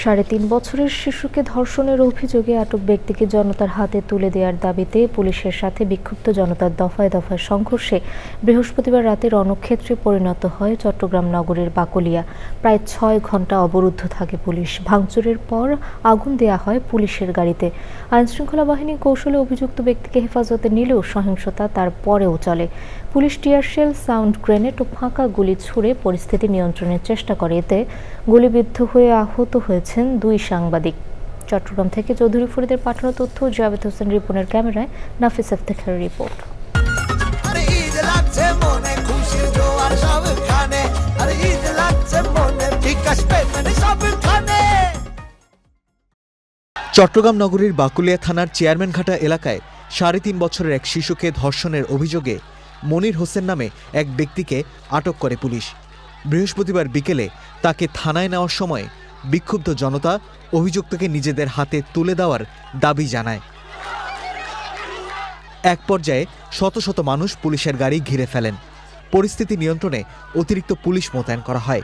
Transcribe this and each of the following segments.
৩.৫ বছরের শিশুকে ধর্ষণের অভিযোগে আটক ব্যক্তিকে জনতার হাতে তুলে দেওয়ার দাবিতে পুলিশের সাথে বিক্ষুব্ধ জনতার দফায় দফায় সংঘর্ষে বৃহস্পতিবার রাতে রণক্ষেত্রে পরিণত হয় চট্টগ্রাম নগরের বাকলিয়া। প্রায় ৬ ঘণ্টা অবরুদ্ধ থাকে পুলিশ। ভাঙচুরের পর আগুন দেয়া হয় পুলিশের গাড়িতে। আইনশৃঙ্খলা বাহিনী কৌশলে অভিযুক্ত ব্যক্তিকে হেফাজতে নিলেও সহিংসতা তার পরেও চলে। পুলিশ টিয়ারশেল, সাউন্ড গ্রেনেড ও ফাঁকা গুলি ছুড়ে পরিস্থিতি নিয়ন্ত্রণের চেষ্টা করে। এতে গুলিবিদ্ধ হয়ে আহত হয়েছেন ২ সাংবাদিক। চট্টগ্রাম থেকে চৌধুরী ফরিদের পাঠানো তথ্য, জাভেদ হোসেন রিপনের ক্যামেরায় নাফিস ইফতেখারের রিপোর্ট। চট্টগ্রাম নগরীর বাকুলিয়া থানার চেয়ারম্যানঘাটা এলাকায় ৩.৫ বছরের এক শিশুকে ধর্ষণের অভিযোগে মনির হোসেন নামে এক ব্যক্তিকে আটক করে পুলিশ। বৃহস্পতিবার বিকেলে তাকে থানায় নেওয়ার সময় বিক্ষুব্ধ জনতা অভিযুক্তকে নিজেদের হাতে তুলে দেওয়ার দাবি জানায়। এক পর্যায়ে শত শত মানুষ পুলিশের গাড়ি ঘিরে ফেলেন। পরিস্থিতি নিয়ন্ত্রণে অতিরিক্ত পুলিশ মোতায়েন করা হয়।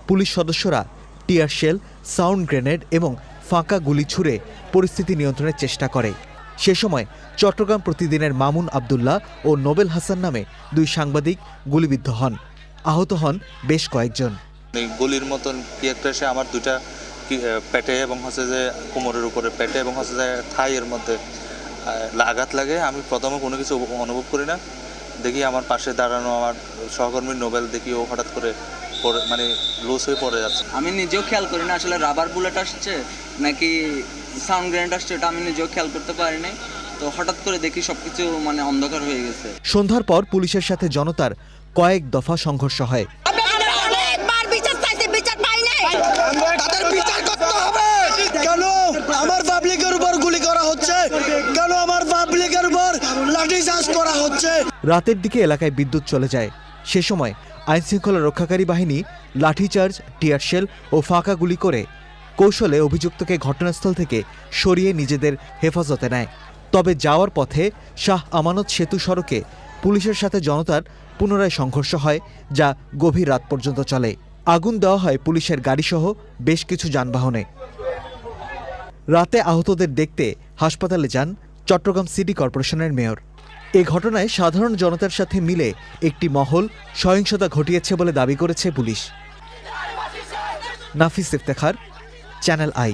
পুলিশ সদস্যরা টিয়ারশেল, সাউন্ড গ্রেনেড এবং ফাঁকা গুলি ছুড়ে পরিস্থিতি নিয়ন্ত্রণের চেষ্টা করে। সে সময় চট্টগ্রাম প্রতিদিনের মামুন আবদুল্লাহ ও নোবেল হাসান নামে ২ সাংবাদিক গুলিবিদ্ধ হন। আহত হন বেশ কয়েকজন। গুলির মতন কি একটা এসে আমার দুটা পেটে এবং হচ্ছে যে কোমরের উপরে পেটে এবং হচ্ছে যে থাইয়ের মধ্যে আঘাত লাগে। আমি প্রথমে কোনো কিছু অনুভব করি না। দেখি আমার পাশে দাঁড়ানো আমার সহকর্মী নোবেল, দেখি ও হঠাৎ করে মানে লুজ হয়ে পড়ে যাচ্ছে। আমি নিজেও খেয়াল করি না আসলে রাবার বুলেট আসছে নাকি সাউন্ড গ্রেনেড আসছে, এটা আমি নিজেও খেয়াল করতে পারি নাই। তো হঠাৎ করে দেখি সবকিছু মানে অন্ধকার হয়ে গেছে। সন্ধ্যার পর পুলিশের সাথে জনতার কয়েক দফা সংঘর্ষ হয়। আমার পাবলিকের উপর গুলি করা হচ্ছে, কেন আমার পাবলিকের উপর লাঠিচার্জ করা হচ্ছে। রাতের দিকে এলাকায় বিদ্যুৎ চলে যায়। সে সময় আইনশৃঙ্খলা রক্ষাকারী বাহিনী লাঠিচার্জ, টিয়ারশেল ও ফাঁকা গুলি করে কৌশলে অভিযুক্তকে ঘটনাস্থল থেকে সরিয়ে নিজেদের হেফাজতে নেয়। তবে যাওয়ার পথে শাহ আমানত সেতু সড়কে পুলিশের সাথে জনতার পুনরায় সংঘর্ষ হয়, যা গভীর রাত পর্যন্ত চলে। আগুন দেওয়া হয় পুলিশের গাড়িসহ বেশ কিছু যানবাহনে। রাতে আহতদের দেখতে হাসপাতালে যান চট্টগ্রাম সিটি কর্পোরেশনের মেয়র। এ ঘটনায় সাধারণ জনতার সাথে মিলে একটি মহল সহিংসতা ঘটিয়েছে বলে দাবি করেছে police. Nafis Iftekhar, channel I.